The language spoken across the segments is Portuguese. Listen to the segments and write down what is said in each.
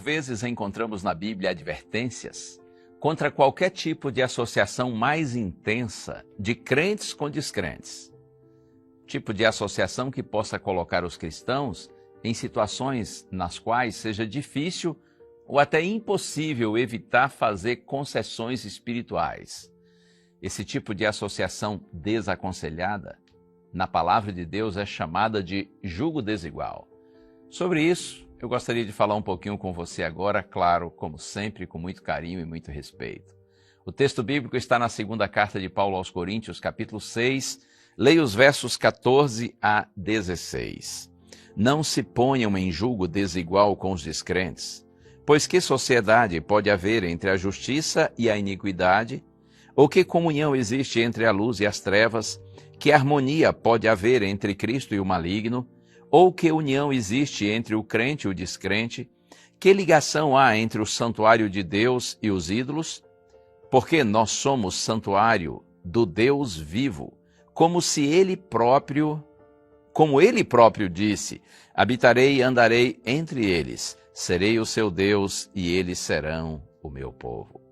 vezes encontramos na Bíblia advertências contra qualquer tipo de associação mais intensa de crentes com descrentes. Tipo de associação que possa colocar os cristãos em situações nas quais seja difícil ou até impossível evitar fazer concessões espirituais. Esse tipo de associação desaconselhada, na palavra de Deus, é chamada de jugo desigual. Sobre isso, eu gostaria de falar um pouquinho com você agora, claro, como sempre, com muito carinho e muito respeito. O texto bíblico está na segunda carta de Paulo aos Coríntios, capítulo 6, leia os versos 14 a 16. Não se ponham em julgo desigual com os descrentes, pois que sociedade pode haver entre a justiça e a iniquidade? Ou que comunhão existe entre a luz e as trevas? Que harmonia pode haver entre Cristo e o maligno? Ou que união existe entre o crente e o descrente? Que ligação há entre o santuário de Deus e os ídolos? Porque nós somos santuário do Deus vivo, como ele próprio disse: habitarei e andarei entre eles, serei o seu Deus e eles serão o meu povo.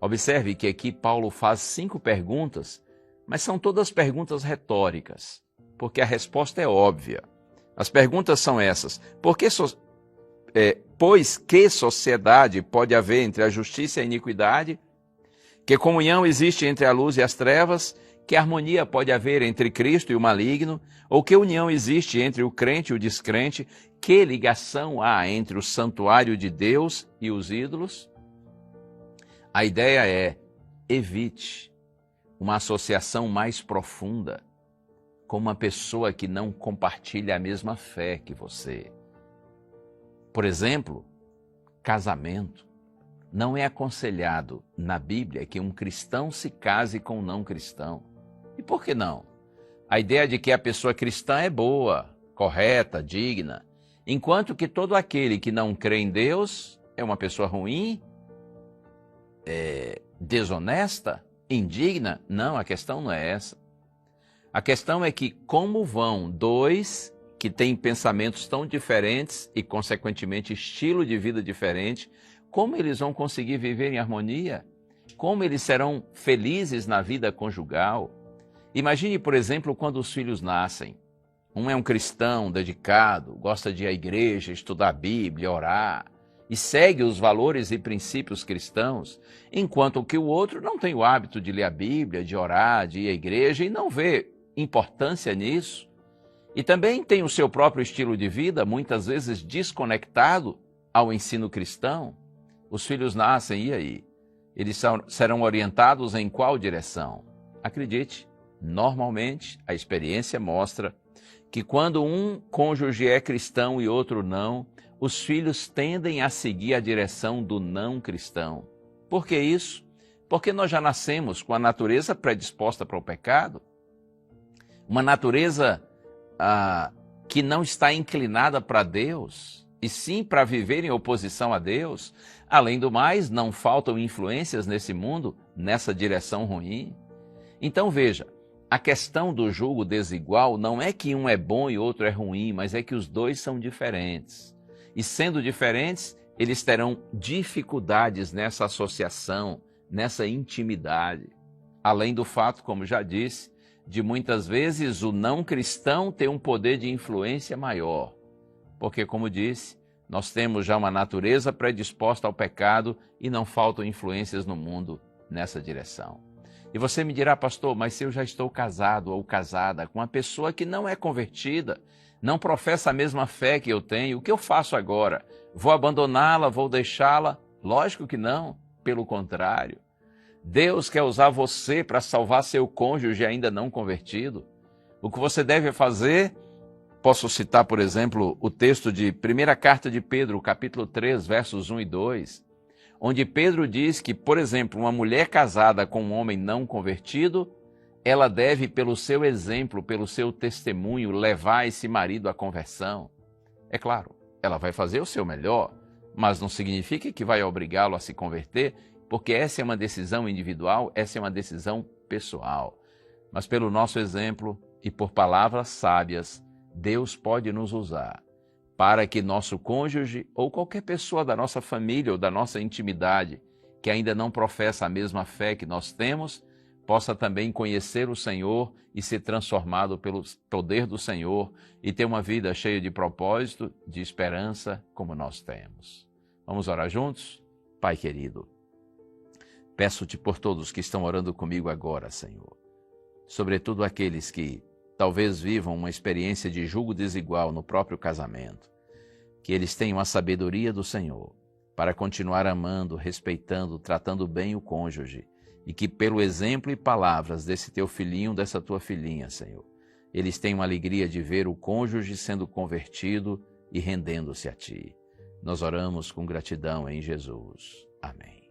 Observe que aqui Paulo faz 5 perguntas, mas são todas perguntas retóricas, porque a resposta é óbvia. As perguntas são essas: pois que sociedade pode haver entre a justiça e a iniquidade? Que comunhão existe entre a luz e as trevas? Que harmonia pode haver entre Cristo e o maligno? Ou que união existe entre o crente e o descrente? Que ligação há entre o santuário de Deus e os ídolos? A ideia é: evite uma associação mais profunda com uma pessoa que não compartilha a mesma fé que você. Por exemplo, casamento. Não é aconselhado na Bíblia que um cristão se case com um não cristão. E por que não? A ideia de que a pessoa cristã é boa, correta, digna, enquanto que todo aquele que não crê em Deus é uma pessoa ruim, desonesta, indigna. Não, a questão não é essa. A questão é que como vão dois que têm pensamentos tão diferentes e, consequentemente, estilo de vida diferente, como eles vão conseguir viver em harmonia? Como eles serão felizes na vida conjugal? Imagine, por exemplo, quando os filhos nascem. Um é um cristão dedicado, gosta de ir à igreja, estudar a Bíblia, orar, e segue os valores e princípios cristãos, enquanto que o outro não tem o hábito de ler a Bíblia, de orar, de ir à igreja e não vê importância nisso. E também tem o seu próprio estilo de vida, muitas vezes desconectado ao ensino cristão. Os filhos nascem, e aí? Eles serão orientados em qual direção? Acredite, normalmente a experiência mostra que quando um cônjuge é cristão e outro não, os filhos tendem a seguir a direção do não cristão. Por que isso? Porque nós já nascemos com a natureza predisposta para o pecado, uma natureza que não está inclinada para Deus, e sim para viver em oposição a Deus. Além do mais, não faltam influências nesse mundo, nessa direção ruim. Então veja, a questão do julgo desigual não é que um é bom e outro é ruim, mas é que os dois são diferentes. E sendo diferentes, eles terão dificuldades nessa associação, nessa intimidade. Além do fato, como já disse, de muitas vezes o não cristão ter um poder de influência maior. Porque, como disse, nós temos já uma natureza predisposta ao pecado e não faltam influências no mundo nessa direção. E você me dirá: pastor, mas se eu já estou casado ou casada com uma pessoa que não é convertida, não professa a mesma fé que eu tenho, o que eu faço agora? Vou abandoná-la, vou deixá-la? Lógico que não, pelo contrário. Deus quer usar você para salvar seu cônjuge ainda não convertido. O que você deve fazer, posso citar, por exemplo, o texto de 1ª Carta de Pedro, capítulo 3, versos 1 e 2, onde Pedro diz que, por exemplo, uma mulher casada com um homem não convertido, ela deve, pelo seu exemplo, pelo seu testemunho, levar esse marido à conversão. É claro, ela vai fazer o seu melhor, mas não significa que vai obrigá-lo a se converter, porque essa é uma decisão individual, essa é uma decisão pessoal. Mas pelo nosso exemplo e por palavras sábias, Deus pode nos usar para que nosso cônjuge ou qualquer pessoa da nossa família ou da nossa intimidade que ainda não professa a mesma fé que nós temos, possa também conhecer o Senhor e ser transformado pelo poder do Senhor e ter uma vida cheia de propósito, de esperança, como nós temos. Vamos orar juntos? Pai querido, peço-te por todos que estão orando comigo agora, Senhor, sobretudo aqueles que talvez vivam uma experiência de julgo desigual no próprio casamento, que eles tenham a sabedoria do Senhor para continuar amando, respeitando, tratando bem o cônjuge, e que pelo exemplo e palavras desse teu filhinho, dessa tua filhinha, Senhor, eles tenham a alegria de ver o cônjuge sendo convertido e rendendo-se a ti. Nós oramos com gratidão em Jesus. Amém.